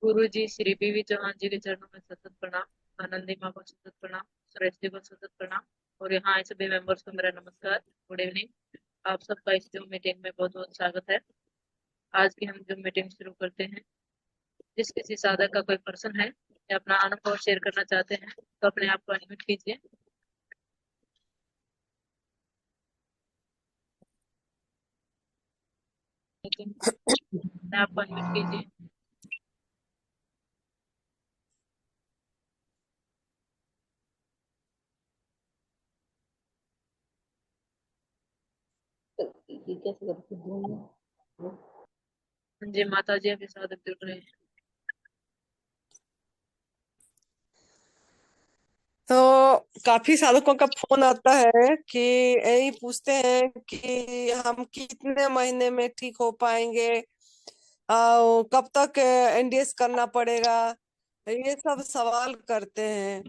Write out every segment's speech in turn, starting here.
गुरु जी Shri PV Chauhan जी के चरणों में सतत प्रणाम। आनंदी माँ को सतत प्रणाम। सुरेश जी को सतत प्रणाम। और यहाँ आए सभी मेंबर्स को मेरा नमस्कार, गुड इवनिंग। आप सबका इस जूम मीटिंग में बहुत बहुत स्वागत है। आज की हम जूम मीटिंग शुरू करते हैं। जिस किसी साधक का कोई पर्सन है या अपना अनुभव शेयर करना चाहते हैं तो अपने आप को अनम्यूट कीजिए। अपने आप को अनम्यूट कीजिए। ये कैसे करते हैं? हाँ जी, माता जी अभी साधक जुड़ रहे हैं। तो काफी साधकों का फोन आता है कि यही पूछते हैं कि हम कितने महीने में ठीक हो पाएंगे, कब तक एनडीएस करना पड़ेगा, ये सब सवाल करते हैं।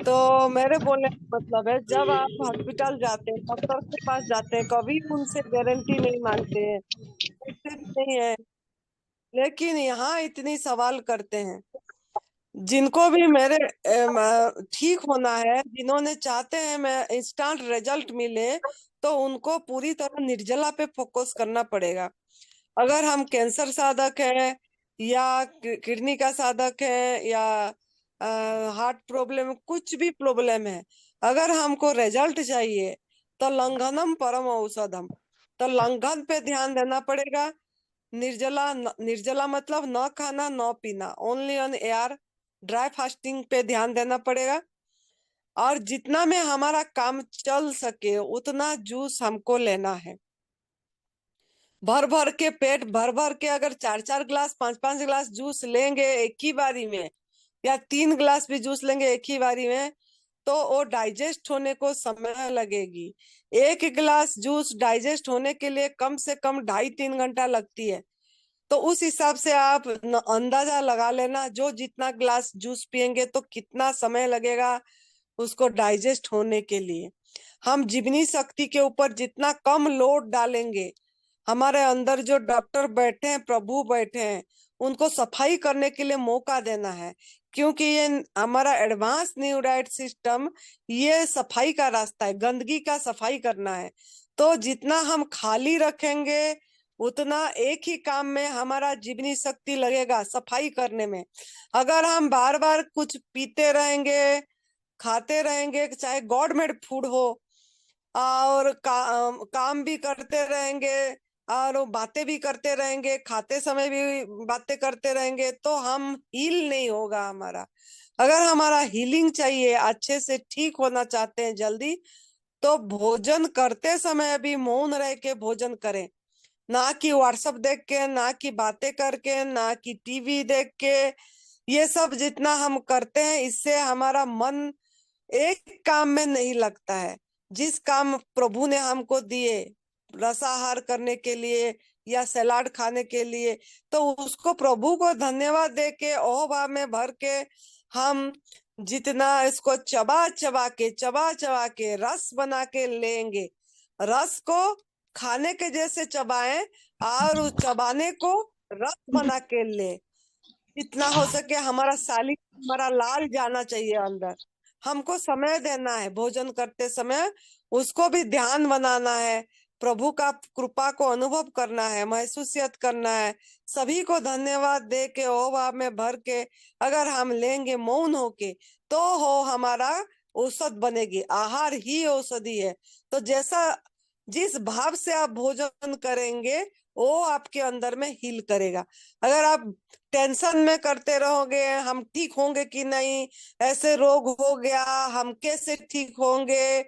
तो मेरे बोलने का मतलब है, जब आप हॉस्पिटल जाते हैं, डॉक्टर के पास जाते हैं, कभी उनसे गारंटी नहीं मांगते हैं, ऐसे भी नहीं है। लेकिन यहाँ इतनी सवाल करते हैं। जिनको भी मेरे ठीक होना है, जिन्होंने चाहते हैं मैं इंस्टेंट रिजल्ट मिले, तो उनको पूरी तरह निर्जला पे फोकस करना पड़ेगा। अगर हम कैंसर साधक हैं या किडनी का साधक है या हार्ट प्रॉब्लम, कुछ भी प्रॉब्लम है, अगर हमको रिजल्ट चाहिए तो लंघनम परम औषधम, तो लंघन पे ध्यान देना पड़ेगा। निर्जला निर्जला मतलब न खाना न पीना, only on air, dry fasting पे ध्यान देना पड़ेगा। और जितना में हमारा काम चल सके उतना जूस हमको लेना है। भर भर के पेट भर भर के अगर 4-4 गिलास 5-5 गिलास जूस लेंगे एक ही बारी में, या 3 गिलास भी जूस लेंगे एक ही बारी में, तो वो डाइजेस्ट होने को समय लगेगी। 1 गिलास जूस डाइजेस्ट होने के लिए कम से कम 2.5-3 घंटा लगती है। तो उस हिसाब से आप अंदाजा लगा लेना, जो जितना गिलास जूस पियेंगे तो कितना समय लगेगा उसको डाइजेस्ट होने के लिए। हम जीवनी शक्ति के ऊपर जितना कम लोड डालेंगे, हमारे अंदर जो डॉक्टर बैठे हैं, प्रभु बैठे हैं, उनको सफाई करने के लिए मौका देना है। क्योंकि ये हमारा एडवांस न्यूराइट सिस्टम, ये सफाई का रास्ता है, गंदगी का सफाई करना है। तो जितना हम खाली रखेंगे उतना एक ही काम में हमारा जीवनी शक्ति लगेगा, सफाई करने में। अगर हम बार बार कुछ पीते रहेंगे, खाते रहेंगे, चाहे गॉड मेड फूड हो, और काम भी करते रहेंगे और बातें भी करते रहेंगे, खाते समय भी बातें करते रहेंगे, तो हम हील नहीं होगा हमारा। अगर हमारा हीलिंग चाहिए, अच्छे से ठीक होना चाहते हैं जल्दी, तो भोजन करते समय भी मौन रह के भोजन करें। ना कि व्हाट्सएप देख के, ना कि बातें करके, ना कि टीवी देख के। ये सब जितना हम करते हैं, इससे हमारा मन एक काम में नहीं लगता है। जिस काम प्रभु ने हमको दिए रसाहार करने के लिए या सलाद खाने के लिए, तो उसको प्रभु को धन्यवाद दे के ओह भाव में भर के हम जितना इसको चबा चबा के रस बना के लेंगे, रस को खाने के जैसे चबाएं और उस चबाने को रस बना के ले। जितना हो सके हमारा साली, हमारा लाल जाना चाहिए अंदर। हमको समय देना है, भोजन करते समय उसको भी ध्यान बनाना है, प्रभु का कृपा को अनुभव करना है, महसूसियत करना है। सभी को धन्यवाद दे के ओ भाव में भर के अगर हम लेंगे मौन होके, तो हो हमारा औषध बनेगी। आहार ही औषधि है। तो जैसा जिस भाव से आप भोजन करेंगे वो आपके अंदर में हील करेगा। अगर आप टेंशन में करते रहोगे हम ठीक होंगे कि नहीं, ऐसे रोग हो गया, हम कैसे ठीक होंगे,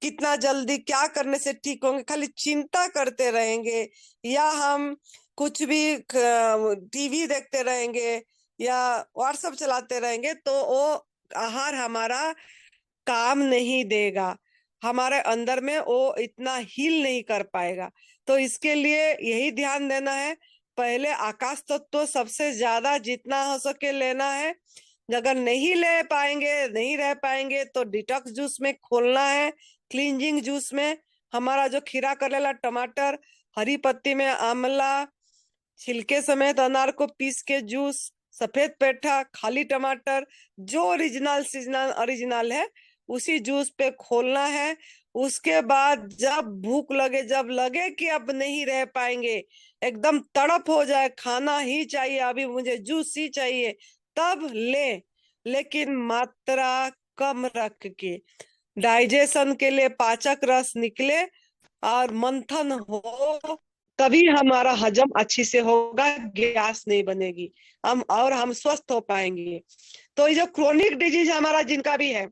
कितना जल्दी क्या करने से ठीक होंगे, खाली चिंता करते रहेंगे, या हम कुछ भी टीवी देखते रहेंगे या व्हाट्सएप चलाते रहेंगे, तो वो आहार हमारा काम नहीं देगा, हमारे अंदर में वो इतना हील नहीं कर पाएगा। तो इसके लिए यही ध्यान देना है। पहले आकाश तत्व तो सबसे ज्यादा जितना हो सके लेना है। अगर नहीं ले पाएंगे, नहीं रह पाएंगे, तो डिटॉक्स जूस में खोलना है। क्लींजिंग जूस में हमारा जो खीरा, करेला, टमाटर, हरी पत्ती में आंवला, छिलके समेत अनार को पीस के जूस, सफेद पेठा, खाली टमाटर, जो ओरिजिनल सीजनल ओरिजिनल है उसी जूस पे खोलना है। उसके बाद जब भूख लगे, जब लगे कि अब नहीं रह पाएंगे, एकदम तड़प हो जाए, खाना ही चाहिए, अभी मुझे जूस ही चाहिए, तब ले, लेकिन मात्रा कम रख के, डाइजेशन के लिए, पाचक रस निकले और मंथन हो, तभी हमारा हजम अच्छी से होगा, गैस नहीं बनेगी, हम स्वस्थ हो पाएंगे। तो ये जो क्रोनिक डिजीज हमारा जिनका भी है,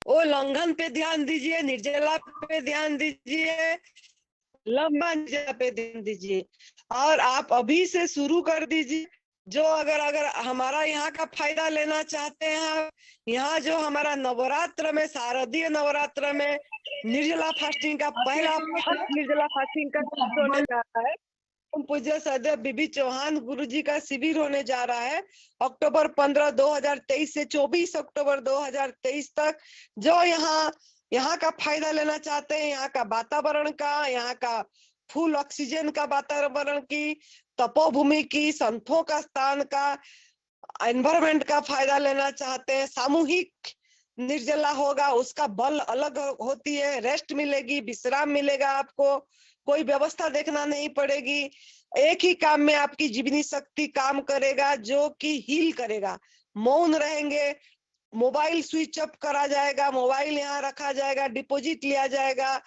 वो लंघन पे ध्यान दीजिए, निर्जला पे ध्यान दीजिए, लंबा निर्जला पे ध्यान दीजिए, और आप अभी से शुरू कर दीजिए। जो अगर अगर हमारा यहाँ का फायदा लेना चाहते हैं, यहाँ जो हमारा नवरात्र में, शारदीय नवरात्र में निर्जला फास्टिंग का पहला फर्स्ट निर्जला फास्टिंग का शिविर होने जा रहा है। परम पूज्य सदैव बीबी चौहान गुरु जी का शिविर होने जा रहा है अक्टूबर 15 2023 से 24 अक्टूबर 2023 तक। जो यहाँ का फायदा लेना चाहते हैं, यहाँ का वातावरण का, यहाँ का फुल ऑक्सीजन का वातावरण की, तपोभूमि की, संतों का स्थान का, एनवायरमेंट का फायदा लेना चाहते हैं, सामूहिक निर्जला होगा, उसका बल अलग होती है, रेस्ट मिलेगी, विश्राम मिलेगा, आपको कोई व्यवस्था देखना नहीं पड़ेगी, एक ही काम में आपकी जीवनी शक्ति काम करेगा, जो कि हील करेगा। मौन रहेंगे, मोबाइल स्विच ऑफ करा जाएगा, मोबाइल यहाँ रखा जाएगा, डिपॉजिट लिया जाएगा,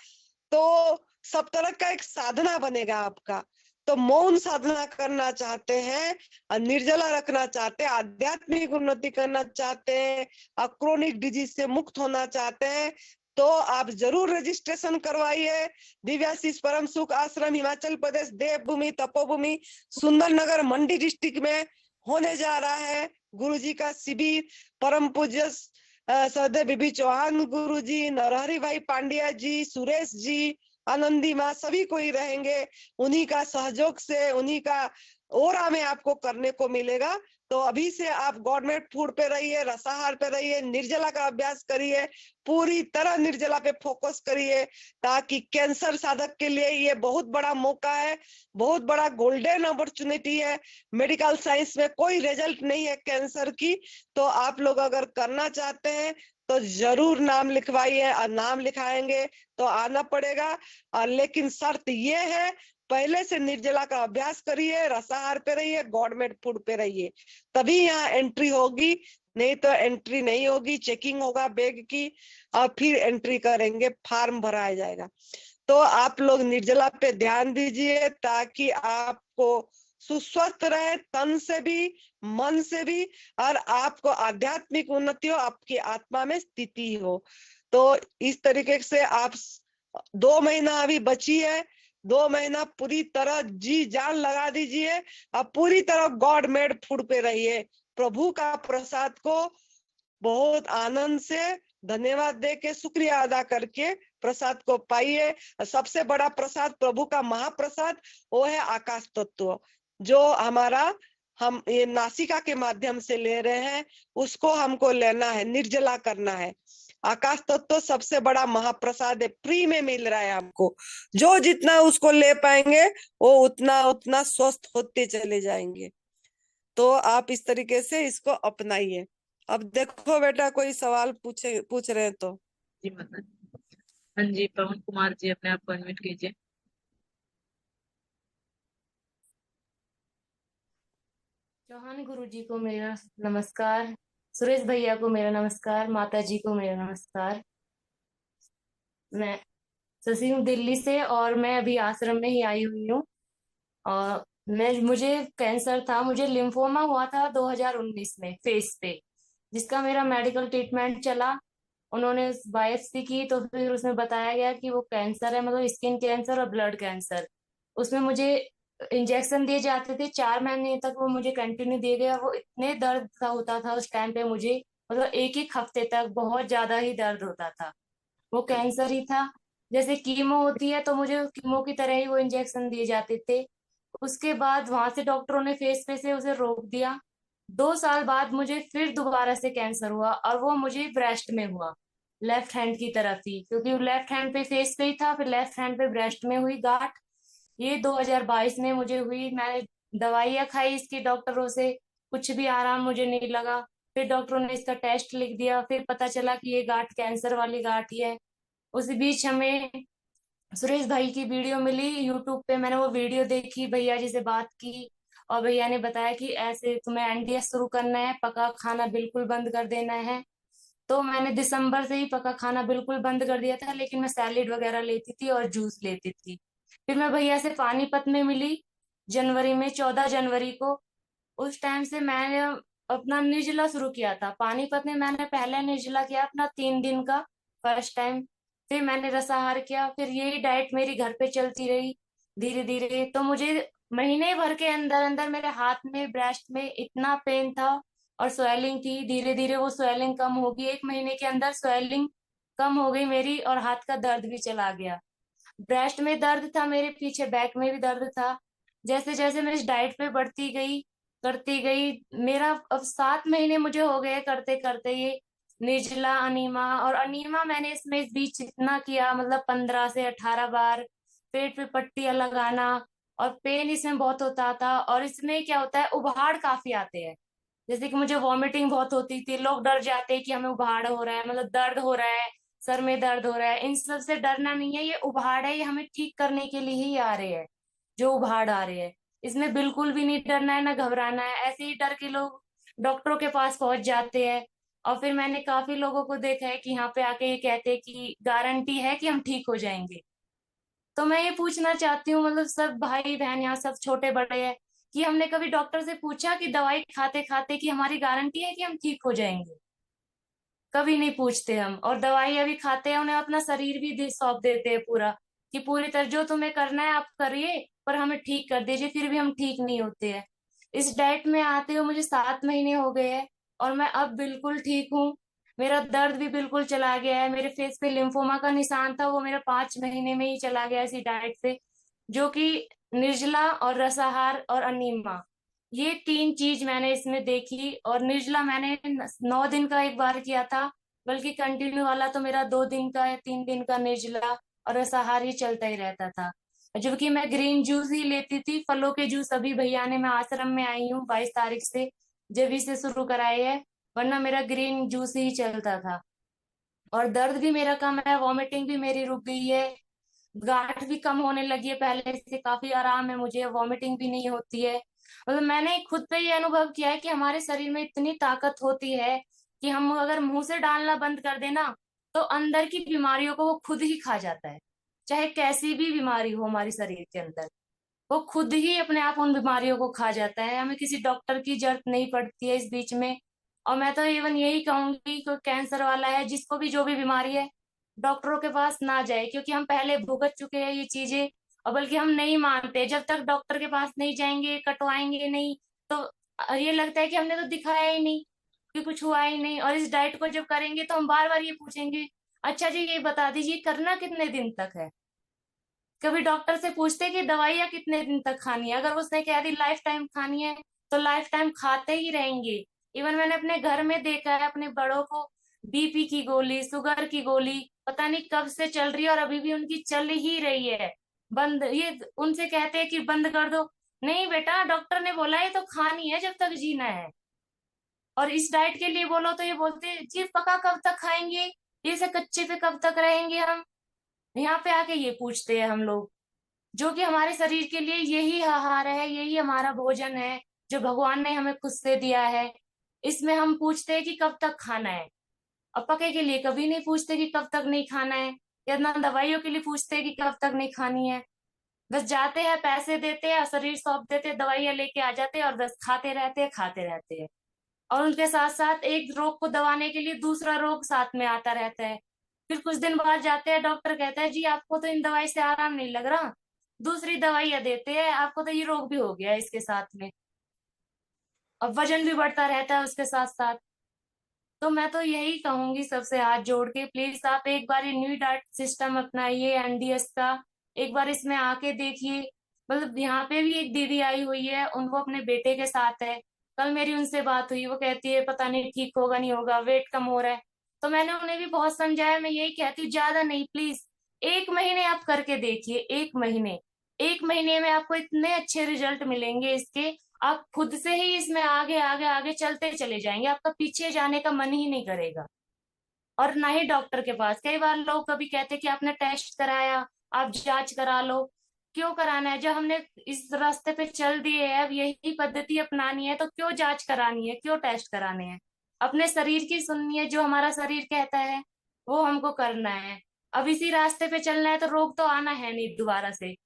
तो सब तरह का एक साधना बनेगा आपका। तो मौन साधना करना चाहते हैं और निर्जला रखना चाहते हैं, आध्यात्मिक उन्नति करना चाहते हैं और क्रोनिक डिजीज से मुक्त होना चाहते हैं, तो आप जरूर रजिस्ट्रेशन करवाइए। दिव्याशीष परम सुख आश्रम, हिमाचल प्रदेश, देवभूमि तपोभूमि, सुंदरनगर, मंडी डिस्ट्रिक्ट में होने जा रहा है गुरुजी का शिविर। परम पूज्य सदैव बीबी चौहान गुरु जी, नरहरि भाई पांड्या जी, सुरेश जी, आनंदी माँ, सभी कोई रहेंगे। उन्हीं का सहयोग से, उन्हीं का ओरा में आपको करने को मिलेगा। तो अभी से आप गवर्नमेंट फूड पे रहिए, रसाहार पे रहिए, निर्जला का अभ्यास करिए, पूरी तरह निर्जला पे फोकस करिए, ताकि कैंसर साधक के लिए ये बहुत बड़ा मौका है, बहुत बड़ा गोल्डन अपॉर्चुनिटी है। मेडिकल साइंस में कोई रिजल्ट नहीं है कैंसर की, तो आप लोग अगर करना चाहते हैं तो जरूर नाम लिखवाइए, और नाम लिखाएंगे तो आना पड़ेगा। और लेकिन शर्त ये है, पहले से निर्जला का अभ्यास करिए, रसाहार पे रहिए, गवर्नमेंट फूड पे रहिए, तभी यहाँ एंट्री होगी, नहीं तो एंट्री नहीं होगी। चेकिंग होगा बैग की और फिर एंट्री करेंगे, फॉर्म भराया जाएगा। तो आप लोग निर्जला पे ध्यान दीजिए, ताकि आपको सुस्वस्थ रहे, तन से भी, मन से भी, और आपको आध्यात्मिक उन्नति हो, आपकी आत्मा में स्थिति हो। तो इस तरीके से आप 2 महीना अभी बची है, 2 महीना पूरी तरह जी जान लगा दीजिए, अब पूरी तरह गॉड मेड फूड पे रहिए। प्रभु का प्रसाद को बहुत आनंद से धन्यवाद दे के, शुक्रिया अदा करके प्रसाद को पाइए। सबसे बड़ा प्रसाद, प्रभु का महाप्रसाद, वो है आकाश तत्व, जो हमारा हम ये नासिका के माध्यम से ले रहे हैं, उसको हमको लेना है, निर्जला करना है। आकाश तत्व सबसे बड़ा महाप्रसाद है, फ्री में मिल रहा है हमको। जो जितना उसको ले पाएंगे, वो उतना उतना स्वस्थ होते चले जाएंगे। तो आप इस तरीके से इसको अपनाइए। अब देखो बेटा, कोई सवाल पूछ रहे हैं तो। जी माता जी। हाँ जी, पवन कुमार जी, अपने आप को अनम्यूट कीजिए। चौहान गुरु जी को मेरा नमस्कार, सुरेश भैया को मेरा नमस्कार, माता जी को मेरा नमस्कार। मैं शशि हूँ दिल्ली से, और मैं अभी आश्रम में ही आई हुई हूँ। और मुझे कैंसर था, मुझे लिम्फोमा हुआ था 2019 में फेस पे, जिसका मेरा मेडिकल ट्रीटमेंट चला। उन्होंने बायोप्सी की तो फिर उसमें बताया गया कि वो कैंसर है, मतलब स्किन कैंसर और ब्लड कैंसर। उसमें मुझे इंजेक्शन दिए जाते थे, 4 महीने तक वो मुझे कंटिन्यू दिए गए, और वो इतने दर्द सा होता था उस टाइम पे मुझे, मतलब एक एक हफ्ते तक बहुत ज्यादा ही दर्द होता था। वो कैंसर ही था। जैसे कीमो होती है तो मुझे कीमो की तरह ही वो इंजेक्शन दिए जाते थे। उसके बाद वहां से डॉक्टरों ने फेस पे से उसे रोक दिया। 2 साल बाद मुझे फिर दोबारा से कैंसर हुआ, और वो मुझे ब्रेस्ट में हुआ, लेफ्ट हैंड की तरफ ही, क्योंकि लेफ्ट हैंड पे फेस पे ही था, फिर लेफ्ट हैंड पे ब्रेस्ट में हुई गांठ। ये 2022 में मुझे हुई। मैंने दवाइयां खाई इसकी डॉक्टरों से, कुछ भी आराम मुझे नहीं लगा। फिर डॉक्टरों ने इसका टेस्ट लिख दिया, फिर पता चला कि ये गांठ कैंसर वाली गांठ ही है। उसी बीच हमें सुरेश भाई की वीडियो मिली यूट्यूब पे, मैंने वो वीडियो देखी, भैया जी से बात की, और भैया ने बताया कि ऐसे तुम्हें एनडीएस शुरू करना है, पका खाना बिल्कुल बंद कर देना है। तो मैंने दिसंबर से ही पका खाना बिल्कुल बंद कर दिया था, लेकिन मैं सैलेड वगैरह लेती थी और जूस लेती थी। फिर मैं भैया से पानीपत में मिली जनवरी में, 14 जनवरी को। उस टाइम से मैंने अपना निर्जला शुरू किया था। पानीपत में मैंने पहले निर्जला किया अपना 3 दिन का, फर्स्ट टाइम। फिर मैंने रसाहार किया, फिर यही डाइट मेरी घर पे चलती रही धीरे धीरे। तो मुझे महीने भर के अंदर अंदर मेरे हाथ में, ब्रेस्ट में इतना पेन था और स्वेलिंग थी। धीरे धीरे वो स्वेलिंग कम होगी, 1 महीने के अंदर स्वेलिंग कम हो गई मेरी, और हाथ का दर्द भी चला गया। ब्रेस्ट में दर्द था मेरे, पीछे बैक में भी दर्द था। जैसे जैसे मैं इस डाइट पे बढ़ती गई, करती गई, मेरा अब 7 महीने मुझे हो गए करते करते ये निर्जला अनीमा। और अनीमा मैंने इसमें इस बीच इतना किया, मतलब 15 से 18 बार पेट पे पट्टियां लगाना, और पेन इसमें बहुत होता था। और इसमें क्या होता है, उबाड़ काफी आते हैं। जैसे कि मुझे वॉमिटिंग बहुत होती थी, लोग डर जाते हैं कि हमें उबाड़ हो रहा है, मतलब दर्द हो रहा है, सर में दर्द हो रहा है। इन सब से डरना नहीं है, ये उबाड़ है, ये हमें ठीक करने के लिए ही आ रहे हैं, जो उबाड़ आ रहे हैं। इसमें बिल्कुल भी नहीं डरना है, ना घबराना है। ऐसे ही डर के लोग डॉक्टरों के पास पहुंच जाते हैं। और फिर मैंने काफी लोगों को देखा है कि यहाँ पे आके ये कहते हैं कि गारंटी है कि हम ठीक हो जाएंगे। तो मैं ये पूछना चाहती हूँ, मतलब सब भाई बहन यहाँ सब छोटे बड़े हैं, कि हमने कभी डॉक्टर से पूछा कि दवाई खाते खाते कि हमारी गारंटी है कि हम ठीक हो जाएंगे? कभी नहीं पूछते हम। और दवाई अभी खाते हैं, उन्हें अपना शरीर भी सौंप देते हैं पूरा, कि पूरी तरह जो तुम्हें करना है आप करिए, पर हमें ठीक कर दीजिए। फिर भी हम ठीक नहीं होते हैं। इस डाइट में आते हुए मुझे 7 महीने हो गए हैं, और मैं अब बिल्कुल ठीक हूँ। मेरा दर्द भी बिल्कुल चला गया है। मेरे फेस पे लिम्फोमा का निशान था, वो मेरा 5 महीने में ही चला गया इसी डाइट से। जो कि निर्जला और रसाहार और अनीमा, ये 3 चीज मैंने इसमें देखी। और निर्जला मैंने 9 दिन का एक बार किया था, बल्कि कंटिन्यू वाला तो मेरा 2 दिन का या 3 दिन का निर्जला और रसाहार ही चलता ही रहता था। जबकि मैं ग्रीन जूस ही लेती थी, फलों के जूस। अभी भैया ने, मैं आश्रम में आई हूँ 22 तारीख से, जब से शुरू कराए है, वरना मेरा ग्रीन जूस ही चलता था। और दर्द भी मेरा कम है, वॉमिटिंग भी मेरी रुक गई है, गांठ भी कम होने लगी है, पहले से काफी आराम है मुझे, वॉमिटिंग भी नहीं होती है। मतलब मैंने खुद पे ये अनुभव किया है कि हमारे शरीर में इतनी ताकत होती है कि हम अगर मुंह से डालना बंद कर देना, तो अंदर की बीमारियों को वो खुद ही खा जाता है। चाहे कैसी भी बीमारी हो हमारे शरीर के अंदर, वो खुद ही अपने आप उन बीमारियों को खा जाता है। हमें किसी डॉक्टर की जरूरत नहीं पड़ती है इस बीच में। और मैं तो इवन यही कहूंगी, कोई कैंसर वाला है, जिसको भी जो भी बीमारी है, डॉक्टरों के पास ना जाए, क्योंकि हम पहले भुगत चुके हैं ये चीजें। और बल्कि हम नहीं मानते, जब तक डॉक्टर के पास नहीं जाएंगे, कटवाएंगे नहीं, तो ये लगता है कि हमने तो दिखाया ही नहीं, कि कुछ हुआ ही नहीं। और इस डाइट को जब करेंगे तो हम बार बार ये पूछेंगे, अच्छा जी ये बता दीजिए करना कितने दिन तक है। कभी डॉक्टर से पूछते कि दवाइयाँ कितने दिन तक खानी है, अगर उसने कह दी लाइफ टाइम खानी है, तो लाइफ टाइम खाते ही रहेंगे। इवन मैंने अपने घर में देखा है अपने बड़ों को, बीपी की गोली, शुगर की गोली पता नहीं कब से चल रही है, और अभी भी उनकी चल ही रही है। बंद, ये उनसे कहते हैं कि बंद कर दो, नहीं बेटा डॉक्टर ने बोला है तो खानी है जब तक जीना है। और इस डाइट के लिए बोलो तो ये बोलते हैं जी पका कब तक खाएंगे, ये से कच्चे पे कब तक रहेंगे हम। यहाँ पे आके ये पूछते हैं हम लोग, जो कि हमारे शरीर के लिए यही आहार है, यही हमारा भोजन है, जो भगवान ने हमें खुद से दिया है। इसमें हम पूछते हैं कि कब तक खाना है, और पके के लिए कभी नहीं पूछते कि कब तक नहीं खाना है, या ना दवाइयों के लिए पूछते हैं कि कब तक नहीं खानी है। बस जाते हैं, पैसे देते हैं, शरीर सौंप देते हैं, दवाइयां लेके आ जाते हैं, और बस खाते रहते हैं, खाते रहते हैं। और उनके साथ साथ एक रोग को दबाने के लिए दूसरा रोग साथ में आता रहता है। फिर कुछ दिन बाद जाते हैं, डॉक्टर कहता है जी आपको तो इन दवाई से आराम नहीं लग रहा, दूसरी दवाइयां देते हैं, आपको तो ये रोग भी हो गया है इसके साथ में। और वजन भी बढ़ता रहता है उसके साथ साथ। तो मैं तो यही कहूंगी सबसे हाथ जोड़ के, प्लीज आप एक बार ये न्यू डाइट सिस्टम अपनाइए एनडीएस का, एक बार इसमें आके देखिए। मतलब यहाँ पे भी एक दीदी आई हुई है, उनको अपने बेटे के साथ है, कल मेरी उनसे बात हुई, वो कहती है पता नहीं ठीक होगा नहीं होगा, वेट कम हो रहा है। तो मैंने उन्हें भी बहुत समझाया, मैं यही कहती हूँ ज्यादा नहीं प्लीज, 1 महीने आप करके देखिए, 1 महीने, 1 महीने में आपको इतने अच्छे रिजल्ट मिलेंगे इसके। आप खुद से ही इसमें आगे आगे आगे चलते चले जाएंगे, आपका पीछे जाने का मन ही नहीं करेगा। और ना ही डॉक्टर के पास, कई बार लोग कभी कहते कि आपने टेस्ट कराया, आप जांच करा लो। क्यों कराना है? जब हमने इस रास्ते पे चल दिए है, अब यही पद्धति अपनानी है, तो क्यों जांच करानी है, क्यों टेस्ट कराने हैं? अपने शरीर की सुननी है, जो हमारा शरीर कहता है वो हमको करना है। अब इसी रास्ते पे चलना है तो रोग तो आना है नहीं दोबारा से।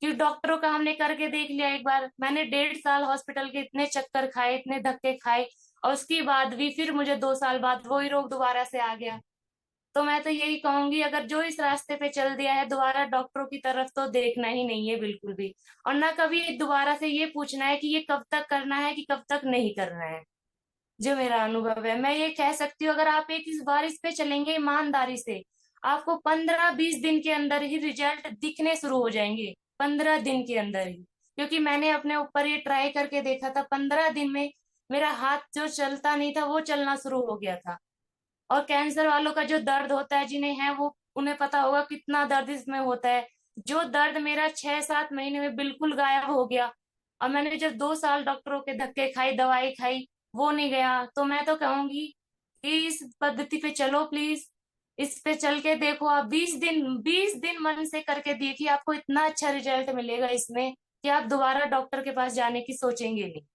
क्योंकि डॉक्टरों का हमने करके देख लिया एक बार, मैंने 1.5 साल हॉस्पिटल के इतने चक्कर खाए, इतने धक्के खाए, और उसके बाद भी फिर मुझे 2 साल बाद वही रोग दोबारा से आ गया। तो मैं तो यही कहूंगी, अगर जो इस रास्ते पे चल दिया है, दोबारा डॉक्टरों की तरफ तो देखना ही नहीं है बिल्कुल भी। और ना कभी दोबारा से ये पूछना है कि ये कब तक करना है कि कब तक नहीं करना है। जो मेरा अनुभव है, मैं ये कह सकती हूँ, अगर आप एक इस बार इस पे चलेंगे ईमानदारी से, आपको 15-20 दिन के अंदर ही रिजल्ट दिखने शुरू हो जाएंगे। 15 दिन के अंदर ही। क्योंकि मैंने अपने ऊपर ये ट्राई करके देखा था, 15 दिन में मेरा हाथ जो चलता नहीं था वो चलना शुरू हो गया था। और कैंसर वालों का जो दर्द होता है, जिन्हें है वो, उन्हें पता होगा कितना दर्द इसमें होता है। जो दर्द मेरा 6-7 महीने में बिल्कुल गायब हो गया। और मैंने जब 2 साल डॉक्टरों के धक्के खाई, दवाई खाई, वो नहीं गया, तो मैं तो कहूंगी कि इस पद्धति पे चलो प्लीज। इस पे चल के देखो आप, 20 दिन मन से करके देखिए, आपको इतना अच्छा रिजल्ट मिलेगा इसमें कि आप दोबारा डॉक्टर के पास जाने की सोचेंगे नहीं।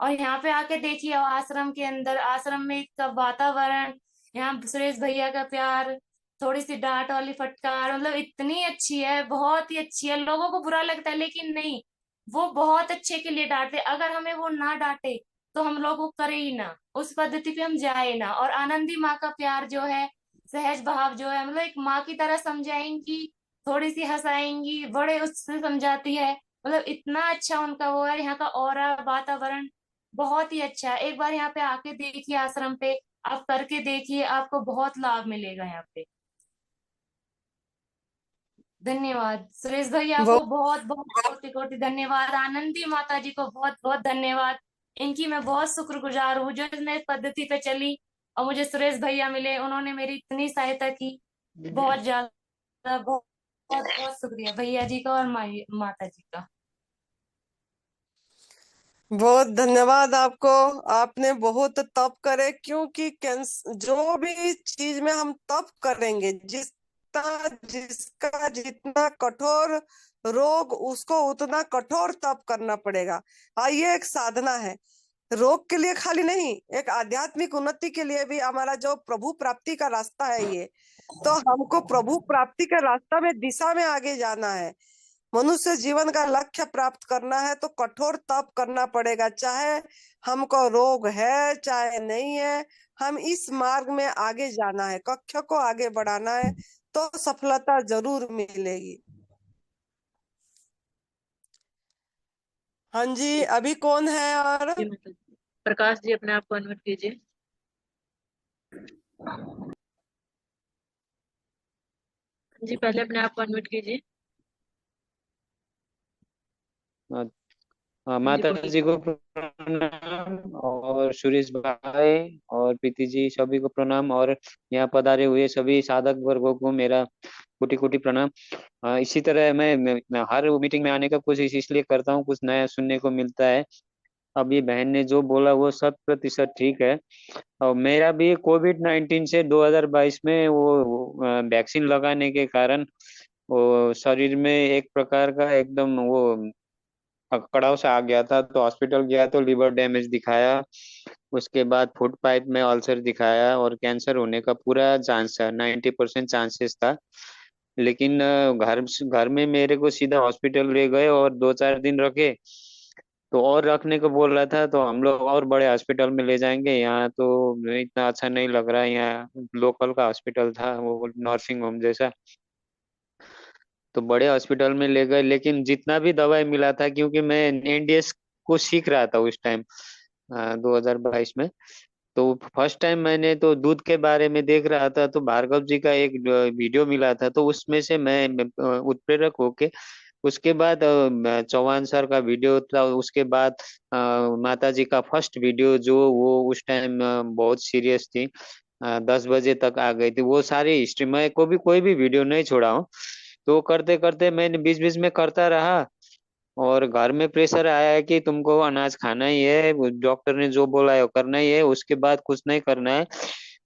और यहाँ पे आके देखिए, आश्रम के अंदर, आश्रम में का वातावरण, यहाँ सुरेश भैया का प्यार, थोड़ी सी डांट वाली फटकार, मतलब इतनी अच्छी है, बहुत ही अच्छी है। लोगों को बुरा लगता है लेकिन नहीं, वो बहुत अच्छे के लिए डांटते। अगर हमें वो ना डांटे तो हम लोग वो करे ही ना, उस पद्धति पे हम जाए ना। और आनंदी माँ का प्यार जो है, सहज भाव जो है, मतलब एक माँ की तरह समझाएंगी, थोड़ी सी हंसाएंगी, बड़े उससे समझाती है। मतलब इतना अच्छा उनका वो है, यहाँ का ऑरा वातावरण बहुत ही अच्छा है। एक बार यहाँ पे आके देखिए, आश्रम पे आप करके देखिए, आपको बहुत लाभ मिलेगा यहाँ पे। धन्यवाद सुरेश भैया वो को, बहुत बहुत कोटि कोटि धन्यवाद। आनंदी माता जी को बहुत बहुत धन्यवाद। इनकी मैं बहुत शुक्रगुजार हूँ, जो इसने इस पद्धति पे चली और मुझे सुरेश भैया मिले, उन्होंने मेरी इतनी सहायता की। बहुत ज्यादा, बहुत बहुत बहुत शुक्रिया भैया जी का और माता जी का। बहुत धन्यवाद आपको। आपने बहुत तप करे, क्योंकि जो भी चीज में हम तप करेंगे, जिसका जितना कठोर रोग, उसको उतना कठोर तप करना पड़ेगा। ये एक साधना है, रोग के लिए खाली नहीं, एक आध्यात्मिक उन्नति के लिए भी। हमारा जो प्रभु प्राप्ति का रास्ता है ये, तो हमको प्रभु प्राप्ति के रास्ता में, दिशा में आगे जाना है। मनुष्य जीवन का लक्ष्य प्राप्त करना है तो कठोर तप करना पड़ेगा, चाहे हमको रोग है चाहे नहीं है। हम इस मार्ग में आगे जाना है, कक्ष को आगे बढ़ाना है, तो सफलता जरूर मिलेगी। हाँ जी, अभी कौन है? और जी मतलब प्रकाश जी, अपने आप को अनम्यूट कीजिए। जी, पहले अपने आप को अनम्यूट कीजिए। हाँ, हाँ जी, माता बोलिए। जी को प्रणाम, और सुरेश भाई और प्रीति जी सभी को प्रणाम, और यहाँ पधारे हुए सभी साधक वर्गों को मेरा कोटि कोटि प्रणाम। इसी तरह मैं हर मीटिंग में आने का कोशिश इसलिए करता हूँ, कुछ नया सुनने को मिलता है। अब ये बहन ने जो बोला वो 100% ठीक है। और मेरा भी कोविड-19 से 2022 में वो वैक्सीन लगाने के कारण वो शरीर में एक प्रकार का एकदम वो कड़ाव सा आ गया था, तो हॉस्पिटल गया तो लिवर डैमेज दिखाया। उसके बाद फूड पाइप में अल्सर दिखाया, और कैंसर होने का पूरा चांस था, 90% चांसेस था। लेकिन घर घर में मेरे को सीधा हॉस्पिटल ले गए और 2-4 दिन रखे। तो और रखने को बोल रहा था, तो हम लोग और बड़े हॉस्पिटल में ले जाएंगे, यहाँ तो इतना अच्छा नहीं लग रहा है। यहाँ लोकल का हॉस्पिटल था, वो नर्सिंग होम जैसा। तो बड़े हॉस्पिटल में ले गए, लेकिन जितना भी दवाई मिला था, क्योंकि मैं एनडीएस को सीख रहा था उस टाइम 2022 में। तो फर्स्ट टाइम मैंने तो दूध के बारे में देख रहा था, तो भार्गव जी का एक वीडियो मिला था, तो उसमें से मैं उत्प्रेरक होके, उसके बाद चौहान सर का वीडियो था, उसके बाद माता जी का फर्स्ट वीडियो, जो वो उस टाइम बहुत सीरियस थी, 10 बजे तक आ गई थी, वो सारी हिस्ट्री, मैं कोई भी वीडियो नहीं छोड़ा हूँ। तो करते करते मैंने बीच बीच में करता रहा, और घर में प्रेशर आया है कि तुमको अनाज खाना ही है, डॉक्टर ने जो बोला है वो करना ही है, उसके बाद कुछ नहीं करना है,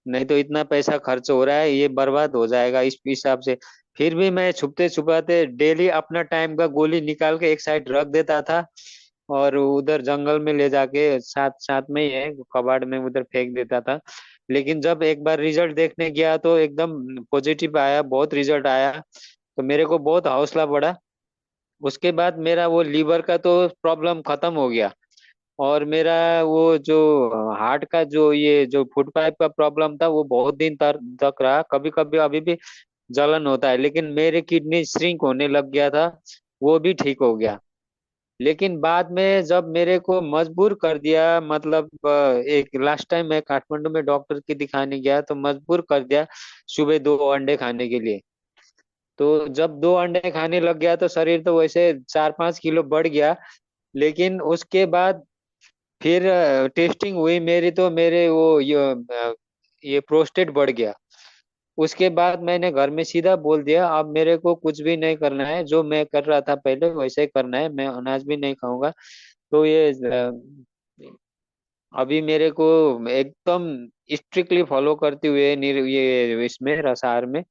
नहीं तो इतना पैसा खर्च हो रहा है, ये बर्बाद हो जाएगा इस हिसाब से। फिर भी मैं छुपते छुपाते डेली अपना टाइम का गोली निकाल के एक साइड रख देता था, और उधर जंगल में ले जाके साथ साथ में ही है कबाड़ में उधर फेंक देता था। लेकिन जब एक बार रिजल्ट देखने गया तो एकदम पॉजिटिव आया, बहुत रिजल्ट आया, तो मेरे को बहुत हौसला बढ़ा। उसके बाद मेरा वो लीवर का तो प्रॉब्लम खत्म हो गया, और मेरा वो जो हार्ट का जो ये जो फुट पाइप का प्रॉब्लम था वो बहुत दिन तक रहा। कभी कभी अभी भी जलन होता है, लेकिन मेरे किडनी श्रिंक होने लग गया था, वो भी ठीक हो गया। लेकिन बाद में जब मेरे को मजबूर कर दिया, मतलब एक लास्ट टाइम मैं काठमांडू में डॉक्टर के दिखाने गया तो मजबूर कर दिया सुबह 2 अंडे खाने के लिए। तो जब 2 अंडे खाने लग गया तो शरीर तो वैसे 4-5 किलो बढ़ गया। लेकिन उसके बाद फिर टेस्टिंग हुई मेरी, तो मेरे वो ये प्रोस्टेट बढ़ गया। उसके बाद मैंने घर में सीधा बोल दिया अब मेरे को कुछ भी नहीं करना है, जो मैं कर रहा था पहले वैसे ही करना है, मैं अनाज भी नहीं खाऊंगा। तो ये अभी मेरे को एकदम स्ट्रिक्टली फॉलो करते हुए ये इसमें रसार में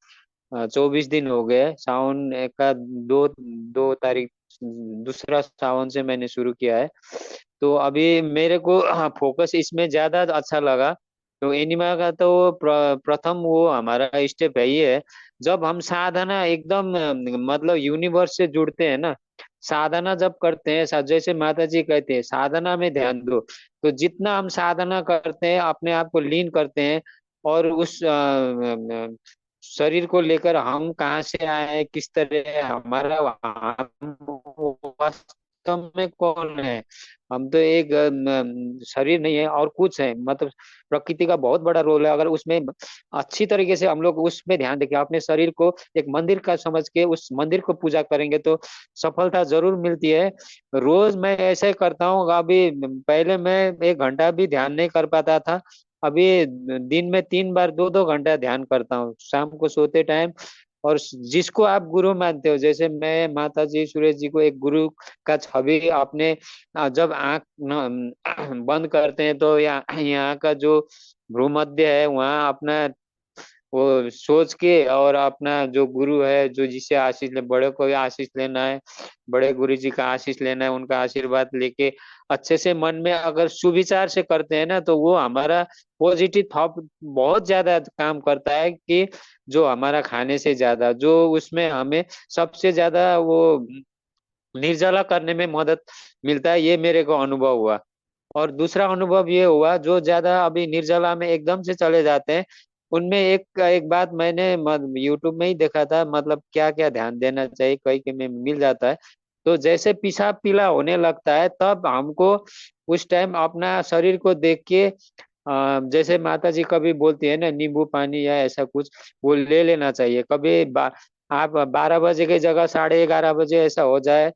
24 दिन हो गए। सावन का 2 तारीख, दूसरा सावन से मैंने शुरू किया है। तो अभी मेरे को फोकस इसमें ज्यादा अच्छा लगा। तो एनिमा का तो प्रथम वो हमारा स्टेप है, ये है जब हम साधना एकदम मतलब यूनिवर्स से जुड़ते हैं ना। साधना जब करते हैं, जैसे माता जी कहते हैं साधना में ध्यान दो, तो जितना हम साधना करते हैं अपने आप को लीन करते हैं, और उस शरीर को लेकर हम कहाँ से आए हैं, किस तरह है हमारा, हम वास्तव में कौन है। हम तो एक शरीर नहीं है और कुछ है, मतलब प्रकृति का बहुत बड़ा रोल है। अगर उसमें अच्छी तरीके से हम लोग उसमें ध्यान देके अपने शरीर को एक मंदिर का समझ के उस मंदिर को पूजा करेंगे तो सफलता जरूर मिलती है। रोज मैं ऐसे करता हूँ। अभी पहले मैं 1 घंटा भी ध्यान नहीं कर पाता था, अभी दिन में 3 बार 2-2 घंटा ध्यान करता हूँ शाम को सोते टाइम। और जिसको आप गुरु मानते हो, जैसे मैं माता जी सुरेश जी को एक गुरु का छवि अपने जब आंख बंद करते हैं तो यहाँ का जो भ्रूमध्य है वहाँ अपना वो सोच के, और अपना जो गुरु है जो जिसे आशीष ले, बड़े को आशीष लेना है, बड़े गुरु जी का आशीष लेना है, उनका आशीर्वाद लेके अच्छे से मन में अगर सुविचार से करते हैं ना तो वो हमारा पॉजिटिव थॉट बहुत ज्यादा काम करता है, कि जो हमारा खाने से ज्यादा जो उसमें हमें सबसे ज्यादा वो निर्जला करने में मदद मिलता है। ये मेरे को अनुभव हुआ। और दूसरा अनुभव ये हुआ, जो ज्यादा अभी निर्जला में एकदम से चले जाते हैं उनमें एक एक बात मैंने यूट्यूब में ही देखा था, मतलब क्या क्या ध्यान देना चाहिए कहीं के में मिल जाता है। तो जैसे पेशाब पीला होने लगता है तब हमको उस टाइम अपना शरीर को देख के जैसे माता जी कभी बोलती है ना नींबू पानी या ऐसा कुछ वो ले लेना चाहिए। कभी आप 12 बजे की जगह 11:30 बजे ऐसा हो जाए,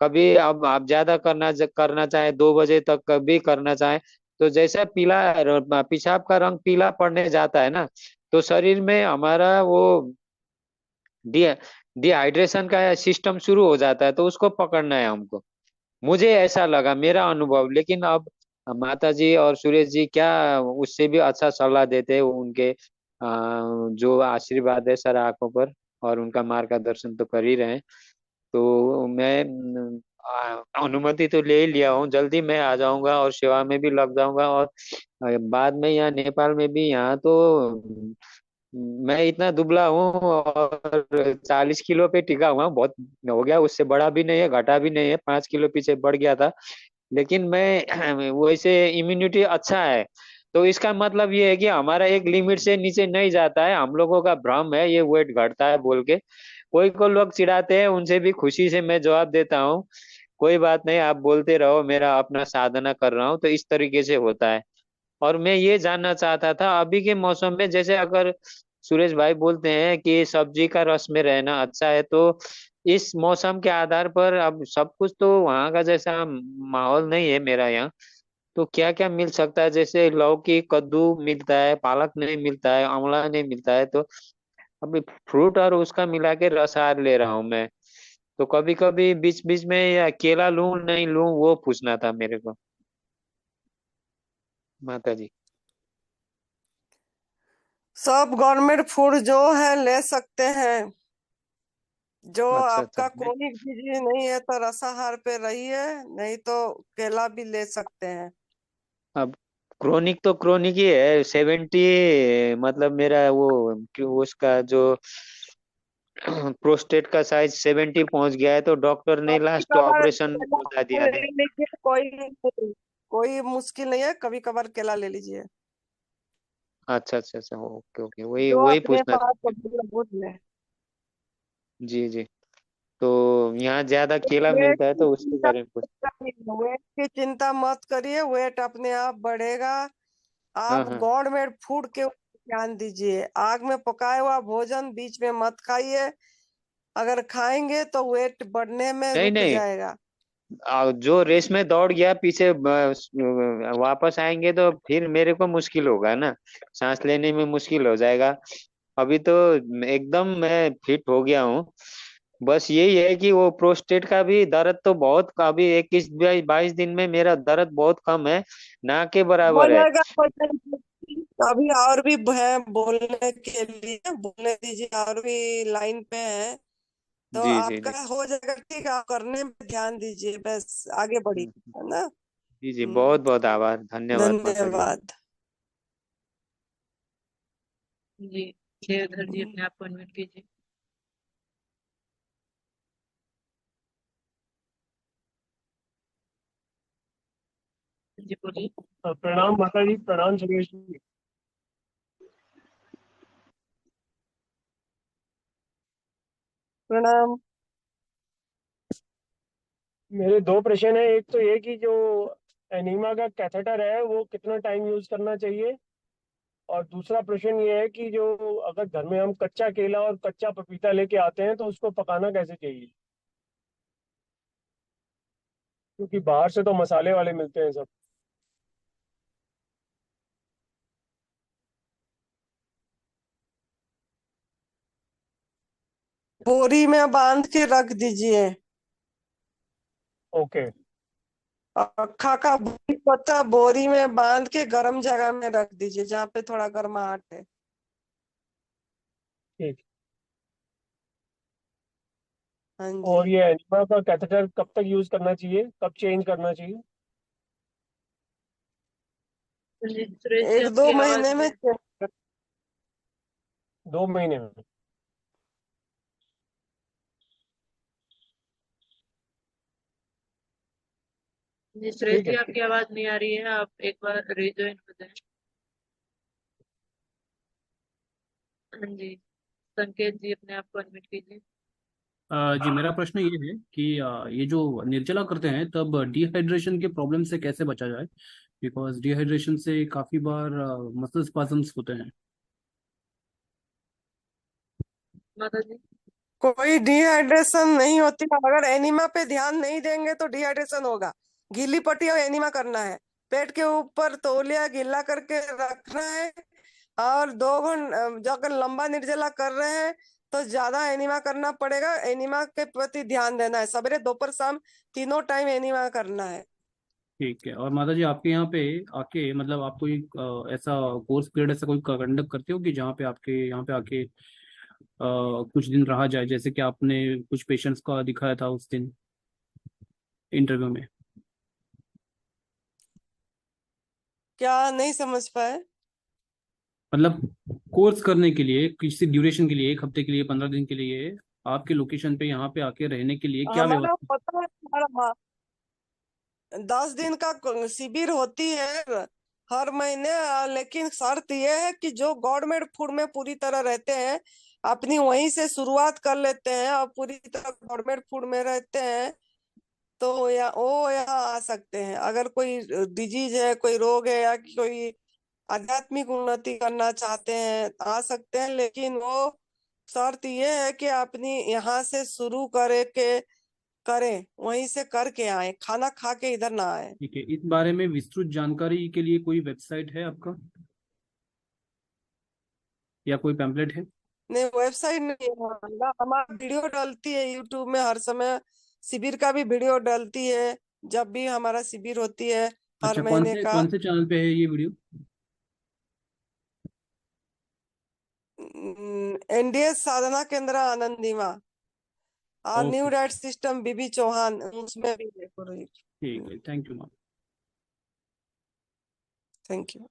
कभी अब आप ज्यादा करना चाहे 2 बजे तक कभी करना चाहे, तो जैसे पीला पेशाब का रंग पीला पड़ने जाता है ना, तो शरीर में हमारा वो डी डिहाइड्रेशन का सिस्टम शुरू हो जाता है, तो उसको पकड़ना है हमको। मुझे ऐसा लगा, मेरा अनुभव। लेकिन अब माता जी और सुरेश जी क्या उससे भी अच्छा सलाह देते हैं, उनके जो आशीर्वाद है सर आंखों पर, और उनका मार्गदर्शन तो कर ही रहे हैं। तो मैं अनुमति तो ले ही लिया हूँ, जल्दी मैं आ जाऊंगा और सेवा में भी लग जाऊंगा। और बाद में यहाँ नेपाल में भी, यहाँ तो मैं इतना दुबला हूँ और 40 किलो पे टिका हुआ हूँ, बहुत हो गया, उससे बड़ा भी नहीं है घटा भी नहीं है, 5 किलो पीछे बढ़ गया था। लेकिन मैं वैसे इम्यूनिटी अच्छा है। तो इसका मतलब ये है कि हमारा एक लिमिट से नीचे नहीं जाता है, हम लोगों का भ्रम है ये वेट घटता है बोल के। कोई को लोग चिढ़ाते हैं, उनसे भी खुशी से मैं जवाब देता हूँ कोई बात नहीं, आप बोलते रहो, मेरा अपना साधना कर रहा हूँ। तो इस तरीके से होता है। और मैं ये जानना चाहता था अभी के मौसम में, जैसे अगर सुरेश भाई बोलते हैं कि सब्जी का रस में रहना अच्छा है, तो इस मौसम के आधार पर अब सब कुछ तो वहाँ का जैसा माहौल नहीं है मेरा यहाँ, तो क्या क्या मिल सकता है? जैसे लौकी कद्दू मिलता है, पालक नहीं मिलता है, आंवला नहीं मिलता है, तो अभी फ्रूट और उसका मिला के रस आर ले रहा हूँ मैं। तो कभी कभी बीच बीच में या केला लूं नहीं लूं वो पूछना था मेरे को माता जी। सब गवर्नमेंट फूड जो है ले सकते हैं। जो अच्छा अच्छा आपका क्रोनिक डिजीज नहीं है तो रसाहार पे रहिए, नहीं तो केला भी ले सकते हैं। अब क्रोनिक ही है 70 मतलब मेरा वो उसका जो प्रोस्टेट का साइज 70 पहुंच गया है तो डॉक्टर ने कभी लास्ट कभार ऑपरेशन केला बता दिया ले है। लीजिए, कोई मुश्किल नहीं है, कभी कभार केला ले लीजिए। अच्छा अच्छा अच्छा ओके ओके वही जो वही अपने पूछना था। पास मौजूद है। जी जी। तो यहाँ ज्यादा केला वेट मिलता है की तो उसके चिंता बारे में पूछ। वेट की चिंता मत करिए, वेट अपने आप बढ़ेगा। हाँ आप हाँ। गवर्नमेंट फूड के ऊपर ध्यान दीजिए, आग में पकाया हुआ भोजन बीच में मत खाइए। अगर खाएंगे तो वेट बढ़ने में नहीं रुक नहीं जाएगा। जो रेस में दौड़ गया पीछे वापस आएंगे तो फिर मेरे को मुश्किल होगा ना। सांस लेने में मुश्किल हो जाएगा। अभी तो एकदम मैं फिट हो गया हूँ। बस यही है कि वो प्रोस्टेट का भी दर्द तो बहुत अभी 21 22 दिन में मेरा दर्द बहुत कम है ना के हो बराबर है। जाएगा, हो जाएगा। अभी और भी है बोलने के लिए, बोलने दीजिए, और भी लाइन पे है। तो जी जी जी। आपका हो जाएगा, ठीक है, आप करने में ध्यान दीजिए, बस आगे बढ़िए, हम्म, है ना। जी जी हम्म, बहुत बहुत आभार धन्यवाद माता जी। धन्यवाद। जी देवधर जी अपने आप को अनम्यूट कीजिए। जी बोलिए। प्रणाम माता जी, प्रणाम सुरेश जी। प्रणाम। मेरे दो प्रश्न है। एक तो ये कि जो एनीमा का कैथेटर है वो कितना टाइम यूज करना चाहिए, और दूसरा प्रश्न ये है कि जो अगर घर में हम कच्चा केला और कच्चा पपीता लेके आते हैं तो उसको पकाना कैसे चाहिए, क्योंकि बाहर से तो मसाले वाले मिलते हैं सब। बोरी में बांध के रख दीजिए। ओके। अखा का बोरी पत्ता बोरी में बांध के गर्म जगह में रख दीजिए, जहाँ पे थोड़ा गर्माहट है। ठीक। हाँ और जी। ये एनीमा का कैथेटर कब तक यूज करना चाहिए, कब चेंज करना चाहिए? जी सुरेश जी एक दो आपकी आवाज महीने में में। 2 महीने में? जी सुरेश ठीक जी है। आपकी आवाज नहीं आ रही है, आप एक बार रिज्वाइन हो जाए। हाँ जी संकेत जी अपने आप को अनम्यूट कीजिए। जी मेरा प्रश्न ये है कि ये जो निर्जला करते हैं तब डिहाइड्रेशन के प्रॉब्लम से कैसे बचा जाए, बिकॉज डिहाइड्रेशन से काफी बार मसल स्पाजम्स होते हैं। माता जी। कोई डिहाइड्रेशन नहीं होती, अगर एनीमा पे ध्यान नहीं देंगे तो डिहाइड्रेशन होगा। गीली पट्टी और एनीमा करना है, पेट के ऊपर तौलिया गीला करके रखना है। और 2 घंटे जो अगर लंबा निर्जला कर रहे हैं तो ज्यादा एनीमा करना पड़ेगा। एनीमा के प्रति ध्यान देना है, सवेरे दोपहर शाम तीनों टाइम एनीमा करना है। ठीक है। और माता जी आपके यहाँ पे आके मतलब आप कोई ऐसा कोर्स पीरियड ऐसा कोई कंडक्ट करते हो कि जहाँ पे आपके यहाँ पे आके कुछ दिन रहा जाए, जैसे कि आपने कुछ पेशेंट्स का दिखाया था उस दिन इंटरव्यू में। क्या नहीं समझ पाए? मतलब कोर्स करने के लिए किसी ड्यूरेशन के लिए, 1 हफ्ते के लिए, 15 दिन के लिए आपके लोकेशन पे यहाँ पे आके रहने के लिए क्या हमारा व्यवस्था। पता है, हमारा 10 दिन का शिविर होती है हर महीने। लेकिन शर्त यह है कि जो गवर्नमेंट फूड में पूरी तरह रहते हैं, अपनी वहीं से शुरुआत कर लेते हैं और पूरी तरह गवर्नमेंट फूड में रहते हैं, तो वो यहाँ आ सकते हैं। अगर कोई डिजीज है, कोई रोग है, या कोई आध्यात्मिक उन्नति करना चाहते हैं आ सकते हैं, लेकिन वो शर्त ये है कि अपनी यहाँ से शुरू करें, वहीं से करके आए, खाना खा के इधर ना आए। ठीक है। इस बारे में विस्तृत जानकारी के लिए कोई वेबसाइट है आपका या कोई पैम्पलेट है? नहीं, वेबसाइट नहीं है हमारा। हमारा वीडियो डलती है यूट्यूब में हर समय, शिविर का भी वीडियो डलती है जब भी हमारा शिविर होती है हर अच्छा, महीने का। कौन से चैनल पे है ये वीडियो? एनडीएस साधना केंद्र आनंदीमा और new okay, diet system B B Chauhan, उसमें भी देखो। ठीक है, thank you ma'am. Thank you.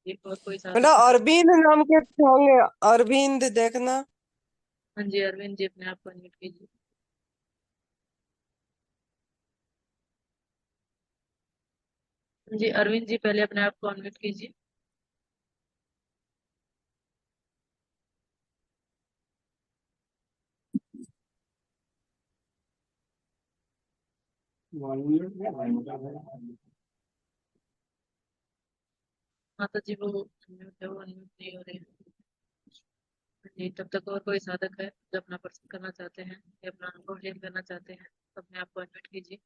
जी, और कोई बेटा साधक है? अरविंद नाम के होंगे, अरविंद देखना। हाँ जी, अरविंद जी अपने आप को अनम्यूट कीजिए। हाँ जी, अरविंद जी पहले अपने आप को अनम्यूट कीजिए। माता जी वो अनम्यूट है, वो अनम्यूट नहीं हो रही है। हाँ जी, तब तक और कोई साधक है जो अपना प्रश्न करना चाहते हैं या अपना अनुभव शेयर करना चाहते हैं तो अपने आप को अनम्यूट कीजिए।